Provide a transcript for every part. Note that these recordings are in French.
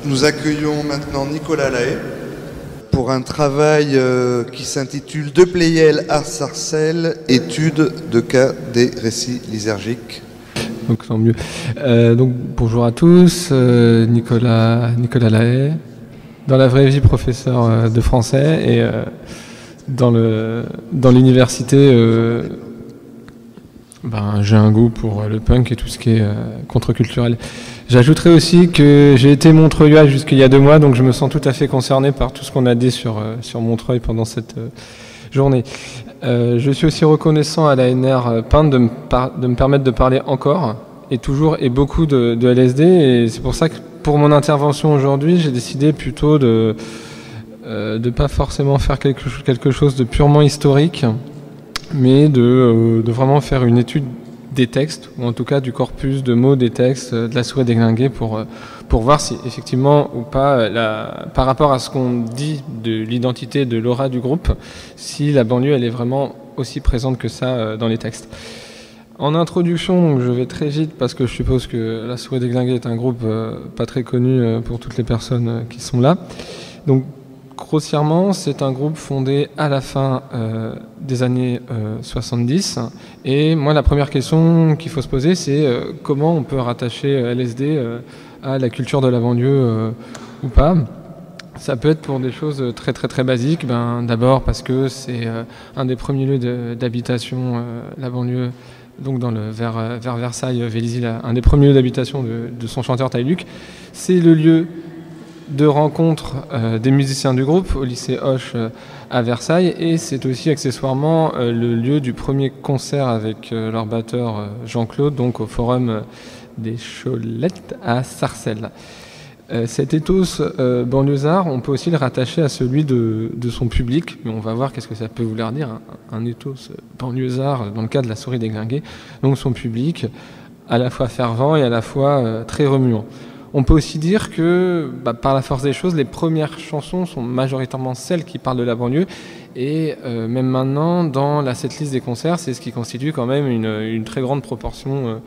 Nous accueillons maintenant Nicolas Lahaye pour un travail qui s'intitule De Pleyel à Sarcelles, étude de cas des récits lysergiques. Donc tant mieux. Donc bonjour à tous, Nicolas Lahaye, dans la vraie vie professeur de français et dans l'université j'ai un goût pour le punk et tout ce qui est contre-culturel. J'ajouterais aussi que j'ai été montreuillois jusqu'il y a 2 mois, donc je me sens tout à fait concerné par tout ce qu'on a dit sur Montreuil pendant cette journée. Je suis aussi reconnaissant à l'ANR Pinte de me permettre de parler encore et toujours et beaucoup de LSD, et c'est pour ça que pour mon intervention aujourd'hui, j'ai décidé plutôt de pas forcément faire quelque chose de purement historique, mais de vraiment faire une étude des textes, ou en tout cas du corpus de mots des textes de La Souris déglinguée pour voir si effectivement ou pas, par rapport à ce qu'on dit de l'identité, de l'aura du groupe, si la banlieue elle est vraiment aussi présente que ça dans les textes. En introduction, donc, je vais très vite parce que je suppose que La Souris déglinguée est un groupe pas très connu pour toutes les personnes qui sont là. Donc grossièrement, c'est un groupe fondé à la fin des années 70. Et moi, la première question qu'il faut se poser, c'est comment on peut rattacher LSD à la culture de la banlieue ou pas. Ça peut être pour des choses très très très basiques. D'abord parce que c'est un des premiers lieux d'habitation, la banlieue, donc vers Versailles, Vélizy, un des premiers lieux d'habitation de son chanteur Ty Luke. C'est le lieu de rencontre des musiciens du groupe au lycée Hoche à Versailles, et c'est aussi accessoirement le lieu du premier concert avec leur batteur Jean-Claude, donc au Forum des Cholettes à Sarcelles. Cet ethos banlieusard, on peut aussi le rattacher à celui de son public, mais on va voir qu'est-ce que ça peut vouloir dire, un ethos banlieusard dans le cas de La Souris déglinguée, donc son public à la fois fervent et à la fois très remuant. On peut aussi dire que, par la force des choses, les premières chansons sont majoritairement celles qui parlent de la banlieue. Et même maintenant, dans la setlist des concerts, c'est ce qui constitue quand même une très grande proportion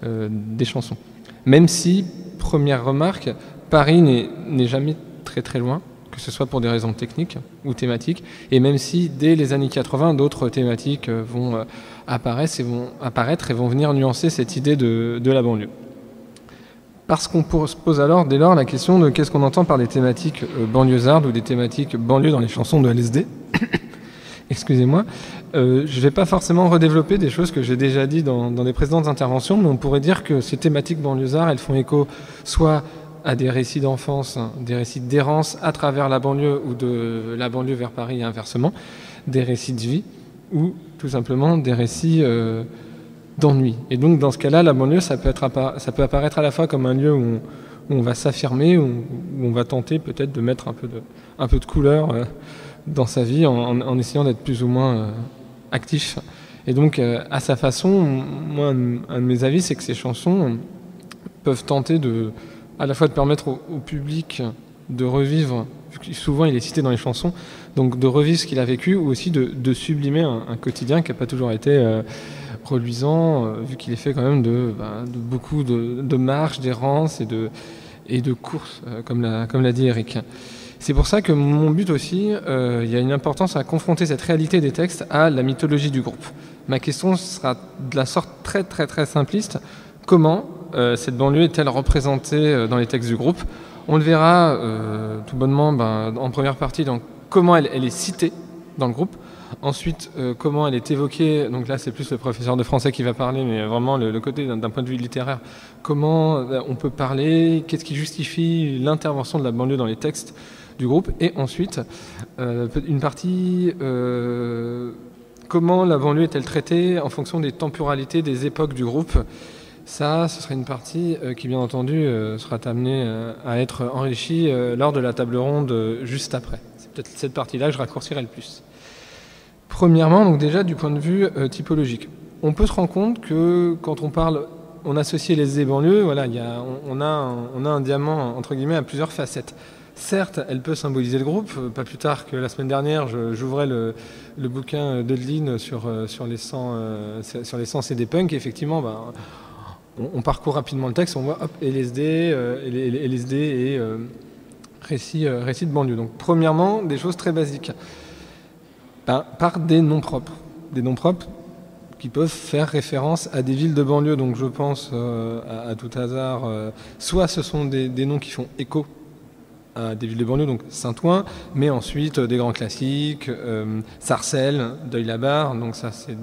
des chansons. Même si, première remarque, Paris n'est jamais très très loin, que ce soit pour des raisons techniques ou thématiques. Et même si, dès les années 80, d'autres thématiques vont apparaître et vont venir nuancer cette idée de la banlieue. Parce qu'on se pose alors, dès lors, la question de qu'est-ce qu'on entend par des thématiques banlieusardes ou des thématiques banlieue dans les chansons de LSD. Excusez-moi. Je ne vais pas forcément redévelopper des choses que j'ai déjà dit dans des précédentes interventions, mais on pourrait dire que ces thématiques banlieusardes, elles font écho soit à des récits d'enfance, des récits d'errance à travers la banlieue ou de la banlieue vers Paris et inversement, des récits de vie ou tout simplement des récits d'ennui. Et donc dans ce cas-là, la banlieue, ça peut apparaître à la fois comme un lieu où on va s'affirmer, où on va tenter peut-être de mettre un peu de couleur dans sa vie en essayant d'être plus ou moins actif. Et donc à sa façon, moi, un de mes avis, c'est que ces chansons peuvent tenter à la fois de permettre au public de revivre, vu que souvent il est cité dans les chansons, donc de revivre ce qu'il a vécu, ou aussi de sublimer un quotidien qui n'a pas toujours été reluisant, vu qu'il est fait quand même de beaucoup de marches, d'errance et de courses, comme l'a dit Eric. C'est pour ça que mon but aussi, il y a une importance à confronter cette réalité des textes à la mythologie du groupe. Ma question sera de la sorte très très très simpliste. Comment cette banlieue est-elle représentée dans les textes du groupe? On le verra tout bonnement en première partie, donc comment elle est citée dans le groupe. Ensuite, comment elle est évoquée, donc là c'est plus le professeur de français qui va parler, mais vraiment le côté d'un point de vue littéraire, comment on peut parler, qu'est-ce qui justifie l'intervention de la banlieue dans les textes du groupe, et ensuite une partie, comment la banlieue est-elle traitée en fonction des temporalités, des époques du groupe. Ça, ce serait une partie qui, bien entendu, sera amenée à être enrichie lors de la table ronde juste après. C'est peut-être cette partie-là que je raccourcirai le plus. Premièrement, donc déjà du point de vue typologique, on peut se rendre compte que quand on associe les banlieues, voilà, on a un diamant entre guillemets à plusieurs facettes. Certes, elle peut symboliser le groupe. Pas plus tard que la semaine dernière, j'ouvrais le bouquin d'Odeline sur les 100 CD punk. Et effectivement, on parcourt rapidement le texte, on voit hop, LSD récits de banlieue. Donc premièrement, des choses très basiques. Par des noms propres. Des noms propres qui peuvent faire référence à des villes de banlieue. Donc je pense à tout hasard, soit ce sont des noms qui font écho à des villes de banlieue, donc Saint-Ouen, mais ensuite des grands classiques, Sarcelles, Deuil-la-Barre, donc ça c'est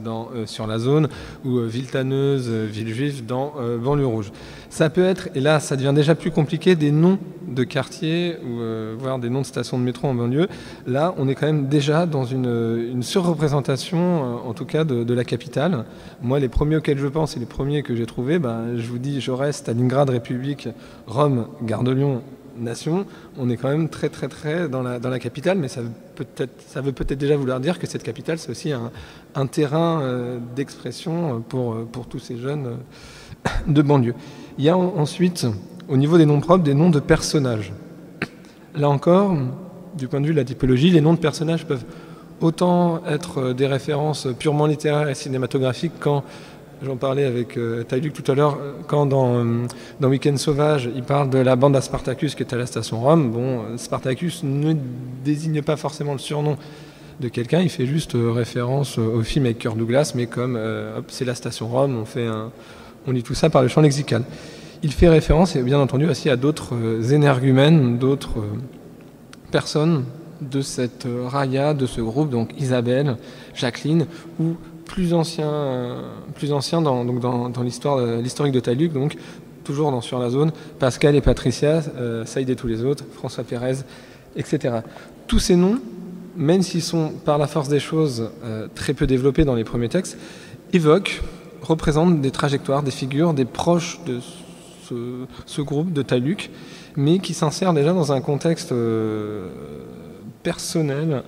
sur la zone, ou Villetaneuse, Villejuif, dans banlieue rouge. Ça peut être, et là ça devient déjà plus compliqué, des noms de quartiers, ou voire des noms de stations de métro en banlieue. Là on est quand même déjà dans une surreprésentation, en tout cas de la capitale. Moi les premiers auxquels je pense, et les premiers que j'ai trouvés, je vous dis, je reste Stalingrad, République, Rome, Gare de Lyon, Nation. On est quand même très très très dans la capitale, mais ça veut peut-être déjà vouloir dire que cette capitale c'est aussi un terrain d'expression pour tous ces jeunes de banlieue. Il y a ensuite, au niveau des noms propres, des noms de personnages. Là encore, du point de vue de la typologie, les noms de personnages peuvent autant être des références purement littéraires et cinématographiques, quand j'en parlais avec Taïluc tout à l'heure, quand dans Week-end sauvage, il parle de la bande à Spartacus qui est à la station Rome. Bon, Spartacus ne désigne pas forcément le surnom de quelqu'un, il fait juste référence au film avec Kirk Douglas, mais comme c'est la station Rome, on lit tout ça par le champ lexical. Il fait référence, et bien entendu, aussi à d'autres énergumènes, d'autres personnes de cette raïa, de ce groupe, donc Isabelle, Jacqueline, ou plus ancien dans l'historique de Taïluc, donc toujours sur la zone, Pascal et Patricia, Saïd et tous les autres, François Pérez, etc. Tous ces noms, même s'ils sont par la force des choses très peu développés dans les premiers textes, représentent des trajectoires, des figures, des proches de ce groupe de Taïluc, mais qui s'insèrent déjà dans un contexte personnel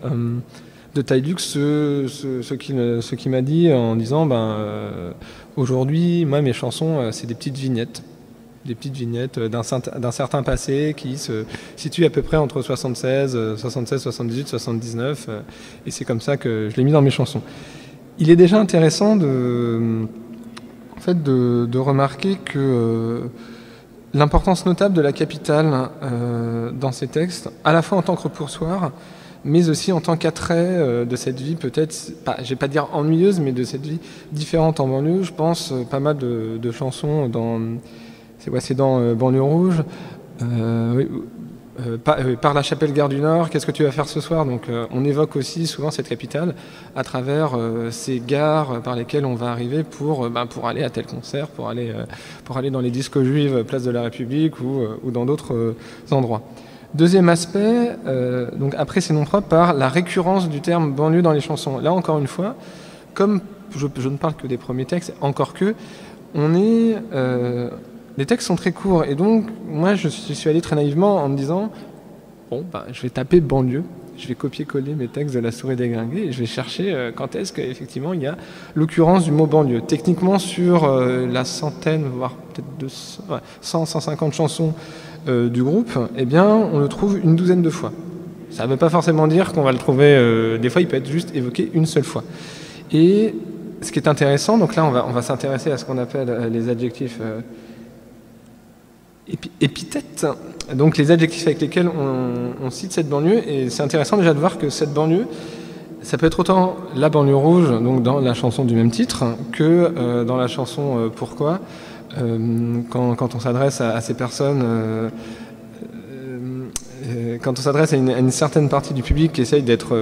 de Taïluc, ce qui m'a dit en disant aujourd'hui, moi mes chansons c'est des petites vignettes d'un certain passé qui se situe à peu près entre 76, 78, 79, et c'est comme ça que je l'ai mis dans mes chansons. Il est déjà intéressant de remarquer que l'importance notable de la capitale dans ces textes, à la fois en tant que repoussoir, mais aussi en tant qu'attrait de cette vie, peut-être, je vais pas dire ennuyeuse, mais de cette vie différente en banlieue. Je pense pas mal de chansons dans Banlieue Rouge, par la chapelle Gare du Nord, qu'est-ce que tu vas faire ce soir? Donc on évoque aussi souvent cette capitale à travers ces gares par lesquelles on va arriver pour aller à tel concert, pour aller dans les discos juives, place de la République ou dans d'autres endroits. Deuxième aspect, donc après ces noms propres, par la récurrence du terme banlieue dans les chansons. Là encore une fois, comme je ne parle que des premiers textes, encore que, les textes sont très courts, et donc moi je suis allé très naïvement en me disant je vais taper banlieue, je vais copier-coller mes textes de La Souris déglinguée et je vais chercher quand est-ce qu'effectivement il y a l'occurrence du mot banlieue. Techniquement, sur la centaine, voire peut-être 150 chansons du groupe, eh bien on le trouve une douzaine de fois. Ça ne veut pas forcément dire qu'on va le trouver, des fois il peut être juste évoqué une seule fois. Et ce qui est intéressant, donc là on va s'intéresser à ce qu'on appelle les adjectifs épithètes, donc les adjectifs avec lesquels on cite cette banlieue, et c'est intéressant déjà de voir que cette banlieue, ça peut être autant la banlieue rouge, donc dans la chanson du même titre, que dans la chanson Pourquoi, quand on s'adresse à ces personnes, quand on s'adresse à une certaine partie du public qui essaye d'être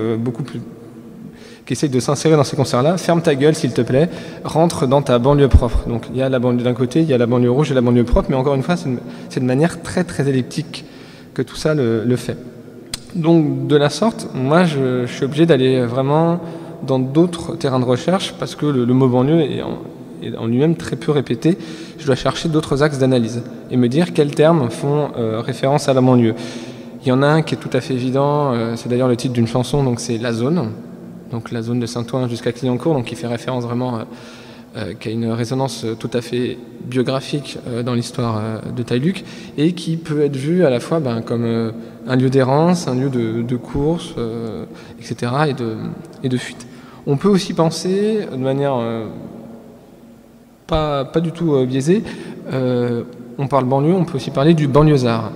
qui essaye de s'insérer dans ces concerts-là, ferme ta gueule s'il te plaît, rentre dans ta banlieue propre. Donc il y a la banlieue d'un côté, il y a la banlieue rouge et la banlieue propre, mais encore une fois, c'est de manière très très elliptique que tout ça le fait. Donc de la sorte, moi je suis obligé d'aller vraiment dans d'autres terrains de recherche, parce que le mot banlieue est en lui-même très peu répété. Je dois chercher d'autres axes d'analyse et me dire quels termes font référence à la banlieue. Il y en a un qui est tout à fait évident, c'est d'ailleurs le titre d'une chanson, donc c'est La Zone. Donc la zone de Saint-Ouen jusqu'à Clignancourt, donc qui fait référence vraiment, qui a une résonance tout à fait biographique dans l'histoire de Taïluc, et qui peut être vu à la fois comme un lieu d'errance, un lieu de course, etc., et de fuite. On peut aussi penser, de manière pas du tout biaisée, on parle banlieue, on peut aussi parler du banlieusard.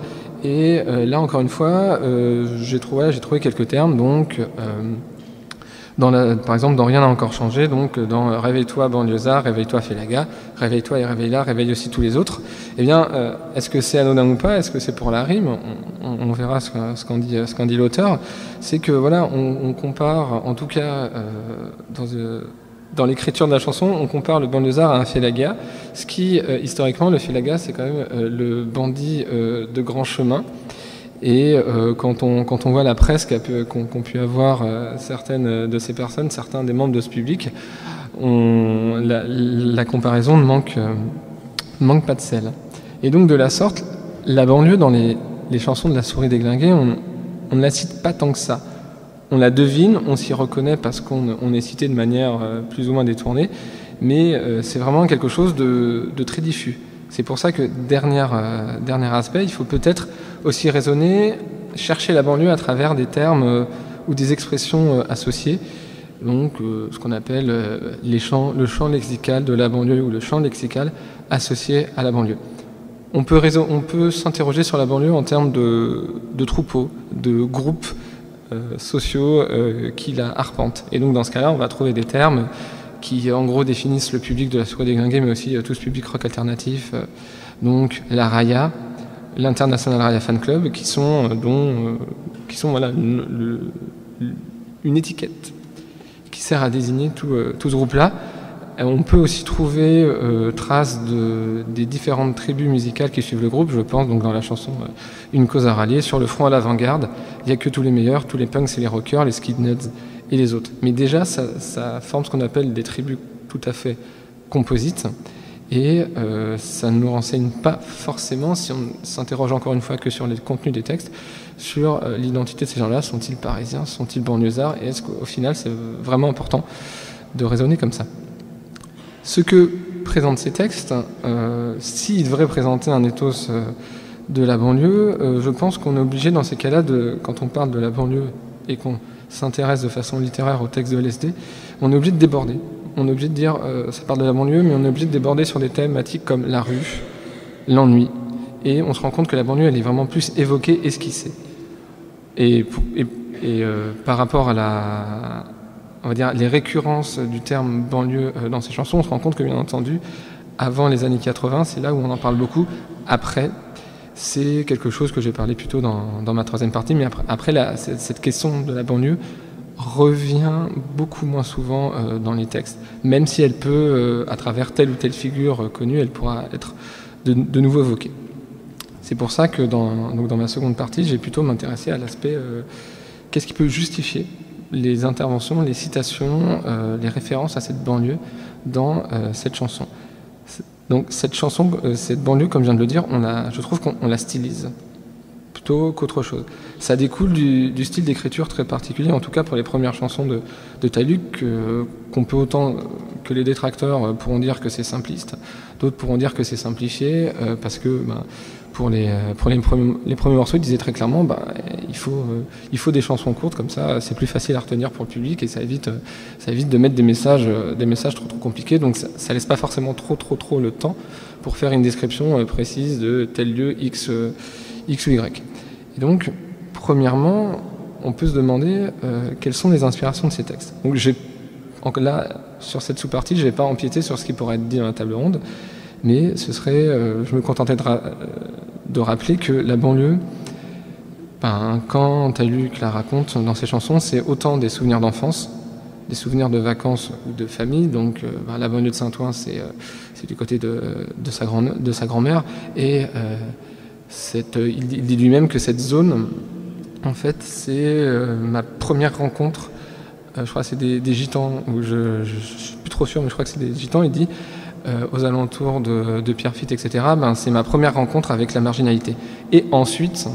Et là, encore une fois, j'ai trouvé quelques termes. Donc, par exemple, dans Rien n'a encore changé, donc dans Réveille-toi banlieusard, Réveille-toi Félaga, Réveille-toi et réveille-la, réveille aussi tous les autres. Eh bien, est-ce que c'est anodin ou pas? Est-ce que c'est pour la rime? On verra ce qu'en dit l'auteur. C'est que voilà, on compare, en tout cas dans l'écriture de la chanson, on compare le banlieusard à un félaga, ce qui, historiquement, le félaga, c'est quand même le bandit de grand chemin. Et quand on voit la presse qu'ont pu avoir certaines de ces personnes, certains des membres de ce public, la comparaison ne manque pas de sel. Et donc de la sorte, la banlieue dans les chansons de La Souris déglinguée, on ne la cite pas tant que ça. On la devine, on s'y reconnaît parce qu'on est cité de manière plus ou moins détournée, mais c'est vraiment quelque chose de très diffus. C'est pour ça que, dernier aspect, il faut peut-être aussi raisonner, chercher la banlieue à travers des termes ou des expressions associées, donc ce qu'on appelle le champ lexical de la banlieue ou le champ lexical associé à la banlieue. On peut s'interroger sur la banlieue en termes de troupeaux, de groupes sociaux qui la arpentent. Et donc dans ce cas-là, on va trouver des termes qui en gros définissent le public de La Souris déglinguée, mais aussi tout ce public rock alternatif, donc la Raya, l'International Raya Fan Club, qui sont voilà, une étiquette qui sert à désigner tout ce groupe-là. On peut aussi trouver traces des différentes tribus musicales qui suivent le groupe. Je pense donc dans la chanson Une cause à rallier, sur le front à l'avant-garde, il n'y a que tous les meilleurs, tous les punks et les rockers, les skinheads et les autres. Mais déjà, ça forme ce qu'on appelle des tribus tout à fait composites. Et ça ne nous renseigne pas forcément, si on s'interroge encore une fois que sur les contenus des textes, sur l'identité de ces gens-là. Sont-ils parisiens? Sont-ils banlieusards? Et est-ce qu'au final, c'est vraiment important de raisonner comme ça? Ce que présentent ces textes, s'ils devraient présenter un ethos de la banlieue, je pense qu'on est obligé dans ces cas-là, quand on parle de la banlieue et qu'on s'intéresse de façon littéraire au texte de LSD, on est obligé de déborder. On est obligé de dire, ça parle de la banlieue, mais on est obligé de déborder sur des thématiques comme la rue, l'ennui. Et on se rend compte que la banlieue, elle est vraiment plus évoquée, esquissée. Et par rapport à on va dire, les récurrences du terme banlieue dans ces chansons, on se rend compte que, bien entendu, avant les années 80, c'est là où on en parle beaucoup. Après, c'est quelque chose que j'ai parlé plus tôt dans ma troisième partie, mais après cette question de la banlieue revient beaucoup moins souvent dans les textes, même si elle peut, à travers telle ou telle figure connue, elle pourra être de nouveau évoquée. C'est pour ça que dans ma seconde partie, j'ai plutôt m'intéressé à l'aspect qu'est-ce qui peut justifier les interventions, les citations, les références à cette banlieue dans cette chanson. Donc cette banlieue, comme je viens de le dire, je trouve qu'on la stylise plutôt qu'autre chose. Ça découle du style d'écriture très particulier, en tout cas pour les premières chansons de Taluq, qu'on peut autant que les détracteurs pourront dire que c'est simpliste, d'autres pourront dire que c'est simplifié, parce que pour les premiers morceaux, ils disaient très clairement il faut des chansons courtes, comme ça c'est plus facile à retenir pour le public et ça évite de mettre des messages trop compliqués, donc ça laisse pas forcément trop le temps pour faire une description précise de tel lieu X ou Y. Et donc, premièrement, on peut se demander quelles sont les inspirations de ces textes. Donc là, sur cette sous-partie, je ne vais pas empiéter sur ce qui pourrait être dit dans la table ronde, mais je me contentais de rappeler que la banlieue, quand Taluq la raconte dans ses chansons, c'est autant des souvenirs d'enfance, des souvenirs de vacances ou de famille. Donc la banlieue de Saint-Ouen, c'est du côté de sa grand-mère, et il dit lui-même que cette zone, en fait, c'est ma première rencontre. Je crois que c'est des gitans, ou je suis plus trop sûr, mais je crois que c'est des gitans. Il dit aux alentours de Pierrefitte, etc. C'est ma première rencontre avec la marginalité. Et ensuite,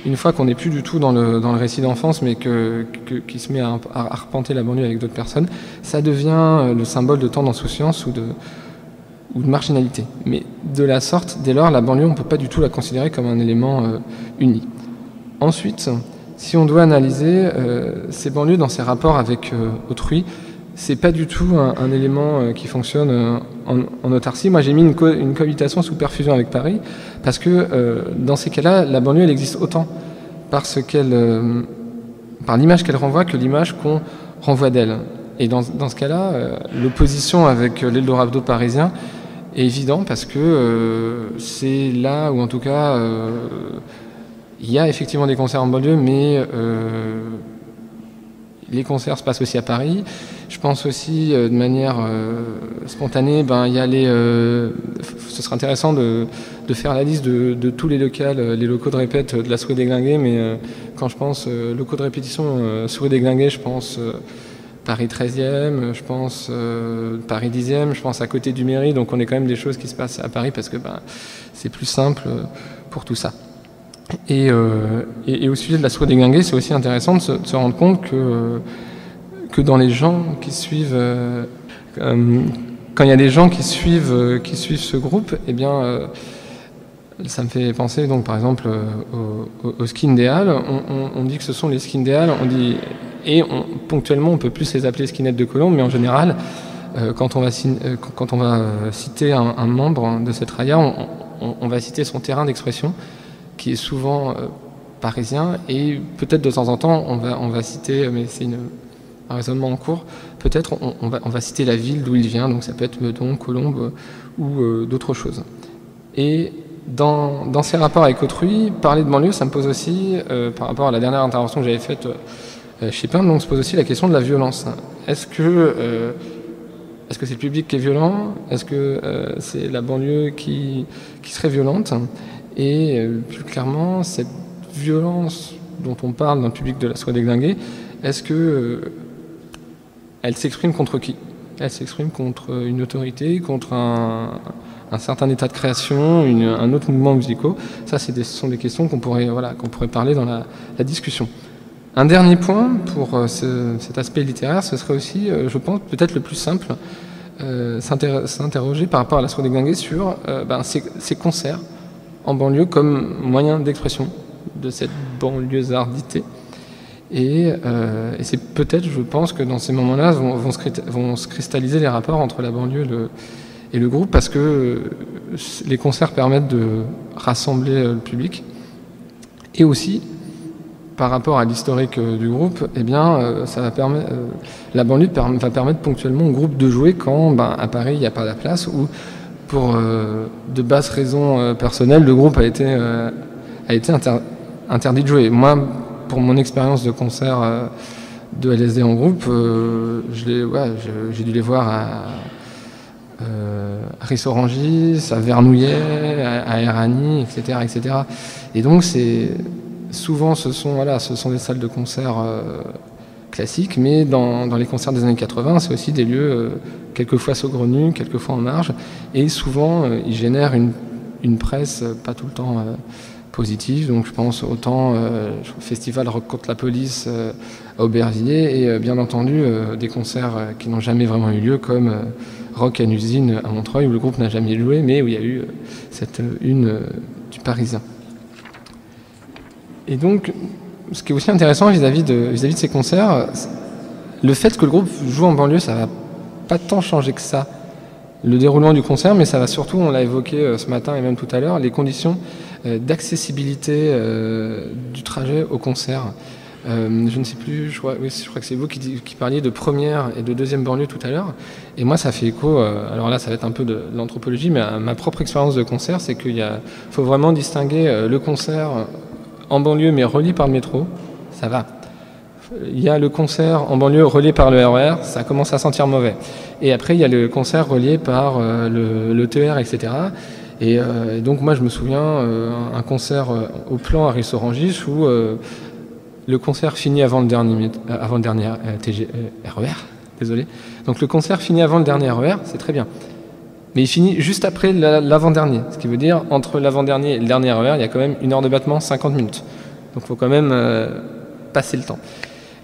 une fois qu'on n'est plus du tout dans le récit d'enfance, mais qui se met à arpenter la banlieue avec d'autres personnes, ça devient le symbole de tant d'insouciance ou de marginalité. Mais de la sorte, dès lors, la banlieue, on ne peut pas du tout la considérer comme un élément uni. Ensuite, si on doit analyser ces banlieues dans ses rapports avec autrui, c'est pas du tout un élément qui fonctionne en autarcie. Moi, j'ai mis une cohabitation sous perfusion avec Paris, parce que dans ces cas-là, la banlieue, elle existe autant par l'image qu'elle renvoie que l'image qu'on renvoie d'elle. Et dans ce cas-là, l'opposition avec l'Eldorado parisien est évident, parce que c'est là où, en tout cas, il y a effectivement des concerts en banlieue, mais les concerts se passent aussi à Paris. Je pense aussi, de manière spontanée, il y a ce serait intéressant de faire la liste de tous les locaux de répète de la Souris Déglinguée, mais quand je pense locaux de répétition Souris Déglinguée, je pense Paris 13e, je pense Paris 10e, je pense à côté du mairie, donc on est quand même des choses qui se passent à Paris, parce que c'est plus simple pour tout ça. Et au sujet de la Souris Déglinguée, c'est aussi intéressant de se rendre compte que dans les gens qui suivent, quand il y a des gens qui suivent ce groupe, eh bien, ça me fait penser, donc, par exemple, aux skins des Halles. On dit que ce sont les skins des Halles, ponctuellement, on peut plus les appeler skinheads de Colombes, mais en général, quand on va citer un membre de cette raïa, on va citer son terrain d'expression, qui est souvent parisien, et peut-être de temps en temps, on va citer, mais c'est un raisonnement en cours, peut-être on va citer la ville d'où il vient, donc ça peut être Meudon, Colombes ou d'autres choses. Et dans ces rapports avec autrui, parler de banlieue, ça me pose aussi, par rapport à la dernière intervention que j'avais faite chez Pin, donc se pose aussi la question de la violence. Est-ce que c'est le public qui est violent? Est-ce que c'est la banlieue qui serait violente? Et plus clairement, cette violence dont on parle dans le public de la Souris Déglinguée, est-ce que elle s'exprime contre qui? Elle s'exprime contre une autorité, contre un certain état de création, un autre mouvement musical. Ça, ce sont des questions qu'on pourrait parler dans la discussion. Un dernier point pour cet aspect littéraire, ce serait aussi, je pense, peut-être le plus simple, s'interroger par rapport à la Souris Déglinguée sur ces concerts en banlieue comme moyen d'expression de cette banlieusardité. Et c'est peut-être, je pense, que dans ces moments-là vont se cristalliser les rapports entre la banlieue et le groupe, parce que les concerts permettent de rassembler le public. Et aussi, par rapport à l'historique du groupe, eh bien, ça va permettre, la banlieue va permettre ponctuellement au groupe de jouer quand, à Paris, il n'y a pas la place, ou pour de basses raisons personnelles, le groupe a été interdit de jouer. Moi, pour mon expérience de concert de LSD en groupe, j'ai dû les voir à Rissorangis, à Vernouillet, à Erani, etc., etc. Et donc, souvent, ce sont des salles de concert classiques, mais dans les concerts des années 80, c'est aussi des lieux quelquefois saugrenus, quelquefois en marge, et souvent, ils génèrent une presse pas tout le temps positive. Donc je pense autant au festival Rock contre la police à Aubervilliers, et bien entendu des concerts qui n'ont jamais vraiment eu lieu, comme Rock à une usine à Montreuil, où le groupe n'a jamais joué, mais où il y a eu cette une du Parisien. Et donc, ce qui est aussi intéressant vis-à-vis de ces concerts, le fait que le groupe joue en banlieue, ça va pas tant changer que ça le déroulement du concert, mais ça va surtout, on l'a évoqué ce matin et même tout à l'heure, les conditions d'accessibilité du trajet au concert. Je ne sais plus, je crois que c'est vous qui parliez de première et de deuxième banlieue tout à l'heure, et moi ça fait écho, alors là ça va être un peu de l'anthropologie, mais à ma propre expérience de concert, c'est qu'il faut vraiment distinguer le concert en banlieue mais relié par le métro, ça va. Il y a le concert en banlieue relié par le RER, ça commence à sentir mauvais. Et après, il y a le concert relié par le TER, etc. Et donc, moi, je me souviens un concert au Plan à Rissorangis où le concert finit avant le dernier RER, désolé. Donc, le concert finit avant le dernier RER, c'est très bien. Mais il finit juste après l'avant-dernier. Ce qui veut dire, entre l'avant-dernier et le dernier RER, il y a quand même 1 heure de battement, 50 minutes. Donc, il faut quand même passer le temps.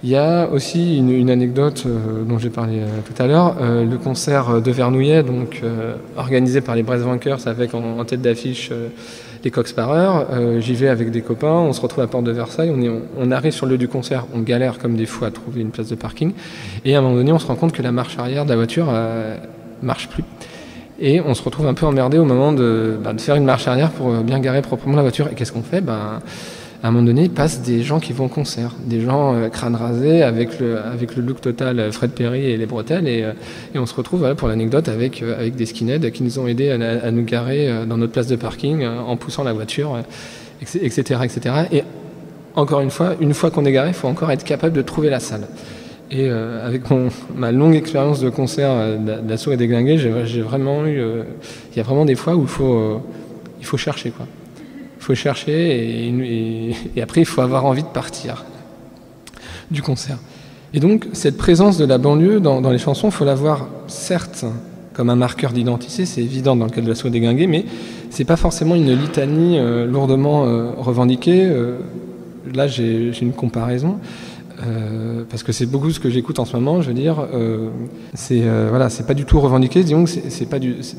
Il y a aussi une anecdote dont j'ai parlé tout à l'heure, le concert de Vernouillet, donc organisé par les Brest Vainqueurs avec en tête d'affiche les Coq Sparrers. J'y vais avec des copains, on se retrouve à la porte de Versailles, on arrive sur le lieu du concert, on galère comme des fous à trouver une place de parking, et à un moment donné on se rend compte que la marche arrière de la voiture marche plus. Et on se retrouve un peu emmerdé au moment de faire une marche arrière pour bien garer proprement la voiture. Et qu'est-ce qu'on fait ? À un moment donné, passent des gens qui vont au concert, des gens crâne rasé avec le look total Fred Perry et les bretelles, et on se retrouve, voilà, pour l'anecdote, avec des skinheads qui nous ont aidés à nous garer dans notre place de parking en poussant la voiture, etc., etc. Et encore une fois qu'on est garé, il faut encore être capable de trouver la salle. Et avec ma longue expérience de concert d'Assaut et Déglingué, j'ai vraiment eu... Il y a vraiment des fois où il faut chercher, quoi. Il faut chercher et après il faut avoir envie de partir du concert. Et donc cette présence de la banlieue dans les chansons, il faut la voir certes comme un marqueur d'identité, c'est évident dans le cas de l'Assaut et Déglingué, mais c'est pas forcément une litanie lourdement revendiquée. Là j'ai une comparaison. Parce que c'est beaucoup ce que j'écoute en ce moment, je veux dire, c'est pas du tout revendiqué, disons que c'est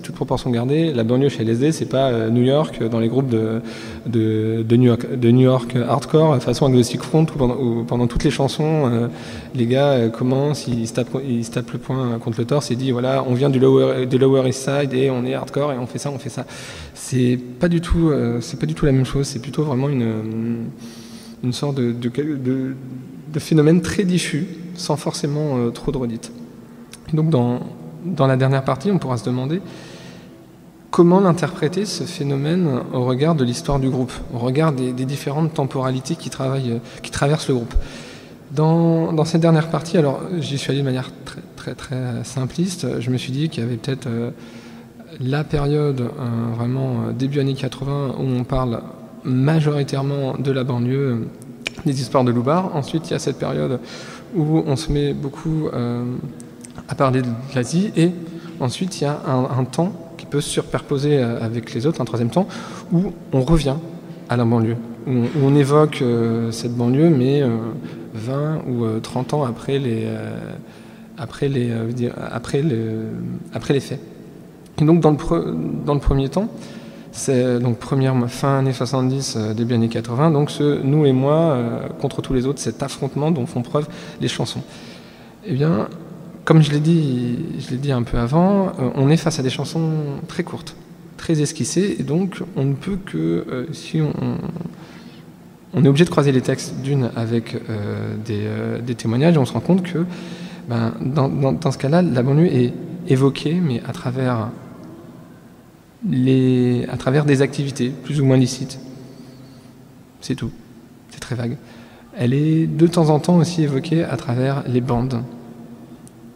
toute proportion gardée. La banlieue chez LSD, c'est pas New York dans les groupes de New York hardcore façon Agnostic Front où pendant toutes les chansons les gars commencent, ils se tapent le poing contre le torse et disent voilà, on vient du Lower East Side et on est hardcore et on fait ça. C'est pas du tout la même chose, c'est plutôt vraiment une sorte de phénomène très diffus, sans forcément trop de redites. Donc dans la dernière partie, on pourra se demander comment l'interpréter, ce phénomène, au regard de l'histoire du groupe, au regard des différentes temporalités qui traversent le groupe. Dans cette dernière partie, alors j'y suis allé de manière très, très, très simpliste, je me suis dit qu'il y avait peut-être la période vraiment début années 80 où on parle majoritairement de la banlieue, des histoires de loupards. Ensuite, il y a cette période où on se met beaucoup à parler de l'Asie, et ensuite, il y a un temps qui peut se superposer avec les autres, un troisième temps, où on revient à la banlieue, où on évoque cette banlieue, mais 20 ou 30 ans après les faits. Et donc, dans le premier temps, c'est donc fin années 70, début années 80, donc nous et moi contre tous les autres, cet affrontement dont font preuve les chansons. Eh bien, comme je l'ai dit un peu avant, on est face à des chansons très courtes, très esquissées, et donc on ne peut que, si on est obligé de croiser les textes d'une avec des témoignages, et on se rend compte que dans ce cas-là, la banlieue est évoquée, mais à travers des activités plus ou moins licites. C'est tout. C'est très vague. Elle est de temps en temps aussi évoquée à travers les bandes,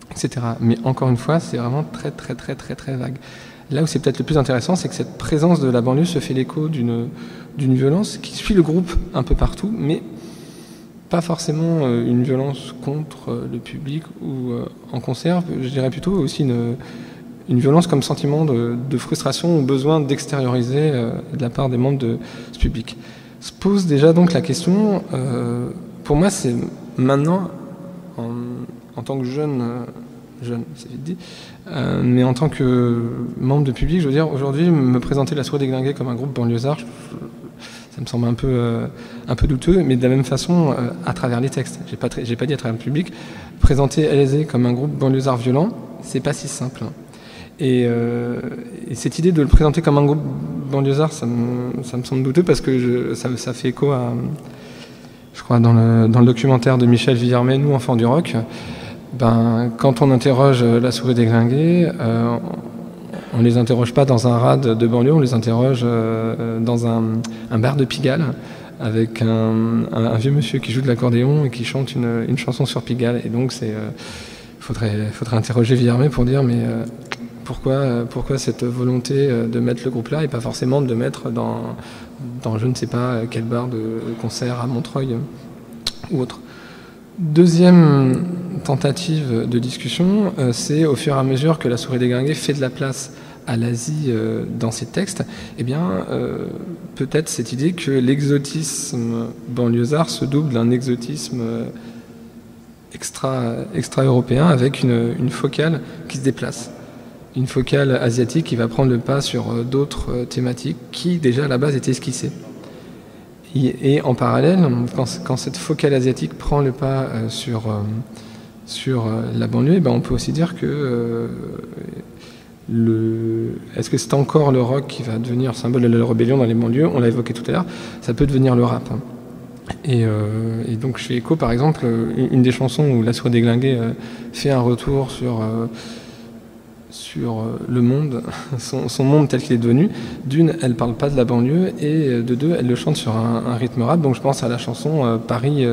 etc. Mais encore une fois, c'est vraiment très, très, très, très, très vague. Là où c'est peut-être le plus intéressant, c'est que cette présence de la banlieue se fait l'écho d'une violence qui suit le groupe un peu partout, mais pas forcément une violence contre le public ou en concert. Je dirais plutôt aussi une violence comme sentiment de frustration ou besoin d'extérioriser de la part des membres de ce public. Se pose déjà donc la question, pour moi c'est maintenant, en tant que jeune, c'est vite dit, mais en tant que membre de public, je veux dire, aujourd'hui, me présenter l'Assaut et Déglingué comme un groupe banlieusard, ça me semble un peu douteux, mais de la même façon, à travers les textes, j'ai pas dit à travers le public, présenter LSD comme un groupe banlieusard violent, c'est pas si simple. Et cette idée de le présenter comme un groupe banlieusard, ça me semble douteux parce que ça fait écho à, je crois, dans le documentaire de Michel Villarmet, Nous, enfants du rock, quand on interroge l'Assaut et Déglingué, on les interroge pas dans un rad de banlieue, on les interroge dans un bar de Pigalle avec un vieux monsieur qui joue de l'accordéon et qui chante une chanson sur Pigalle. Et donc faudrait interroger Villarmet pour dire mais pourquoi cette volonté de mettre le groupe là et pas forcément de le mettre dans je ne sais pas quel bar de concert à Montreuil ou autre. Deuxième tentative de discussion, c'est au fur et à mesure que l'Assaut et Déglingué fait de la place à l'Asie dans ses textes, eh bien, peut-être cette idée que l'exotisme banlieusard se double d'un exotisme extra-européen avec une focale qui se déplace. Une focale asiatique qui va prendre le pas sur d'autres thématiques qui, déjà, à la base, étaient esquissées. Et en parallèle, quand cette focale asiatique prend le pas sur la banlieue, on peut aussi dire que Est-ce que c'est encore le rock qui va devenir symbole de la rébellion dans les banlieues? On l'a évoqué tout à l'heure, ça peut devenir le rap. Et donc chez Echo, par exemple, une des chansons où La Souris Déglinguée fait un retour sur le monde, son monde tel qu'il est devenu. D'une, elle parle pas de la banlieue, et de deux, elle le chante sur un rythme rap. Donc je pense à la chanson Paris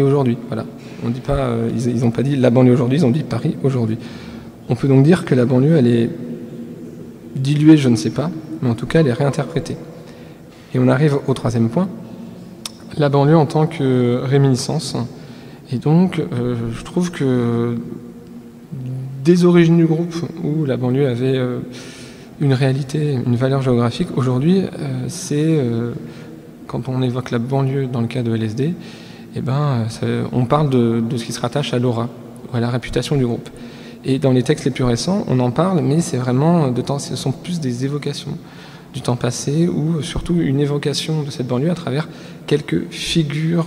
aujourd'hui. Voilà. On dit pas, ils n'ont pas dit la banlieue aujourd'hui, ils ont dit Paris aujourd'hui. On peut donc dire que la banlieue, elle est diluée, je ne sais pas, mais en tout cas, elle est réinterprétée. Et on arrive au troisième point, la banlieue en tant que réminiscence. Et donc, je trouve que des origines du groupe, où la banlieue avait une réalité, une valeur géographique, aujourd'hui, quand on évoque la banlieue dans le cas de LSD, on parle de ce qui se rattache à l'aura, ou à la réputation du groupe. Et dans les textes les plus récents, on en parle, mais c'est vraiment ce sont plus des évocations du temps passé, ou surtout une évocation de cette banlieue à travers quelques figures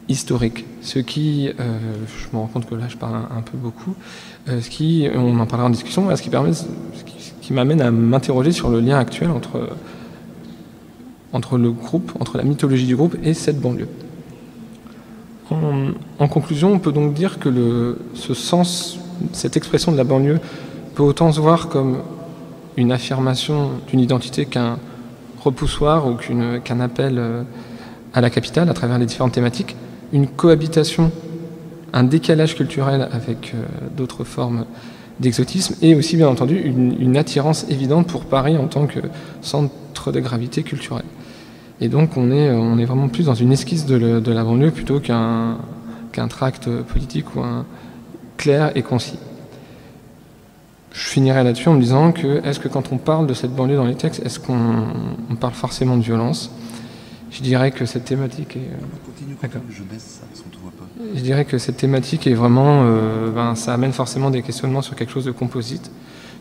historiques. Ce qui, je me rends compte que là je parle un peu beaucoup, on en parlera en discussion, ce qui m'amène à m'interroger sur le lien actuel entre le groupe, entre la mythologie du groupe et cette banlieue. En conclusion, on peut donc dire que ce sens, cette expression de la banlieue peut autant se voir comme une affirmation d'une identité qu'un repoussoir ou qu'un appel à la capitale à travers les différentes thématiques, une cohabitation, un décalage culturel avec d'autres formes d'exotisme, et aussi bien entendu une attirance évidente pour Paris en tant que centre de gravité culturelle. Et donc on est vraiment plus dans une esquisse de la banlieue plutôt qu'un tract politique ou un clair et concis. Je finirai là-dessus en me disant est-ce que quand on parle de cette banlieue dans les textes, est-ce qu'on parle forcément de violence? Je dirais que cette thématique est... Je dirais que cette thématique est vraiment... ça amène forcément des questionnements sur quelque chose de composite,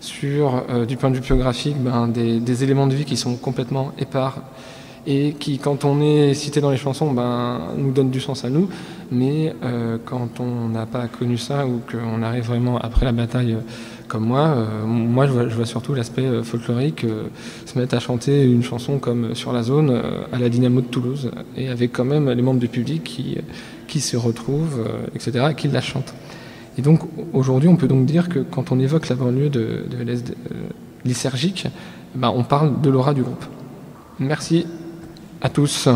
sur, du point de vue biographique, des éléments de vie qui sont complètement épars, et qui, quand on est cité dans les chansons, nous donne du sens à nous, mais quand on n'a pas connu ça, ou qu'on arrive vraiment après la bataille comme moi, je vois surtout l'aspect folklorique, se mettre à chanter une chanson comme Sur la zone à la Dynamo de Toulouse, et avec quand même les membres du public qui se retrouvent, etc., et qui la chantent. Et donc aujourd'hui, on peut donc dire que quand on évoque la banlieue de LSD lysergique, on parle de l'aura du groupe. Merci à tous.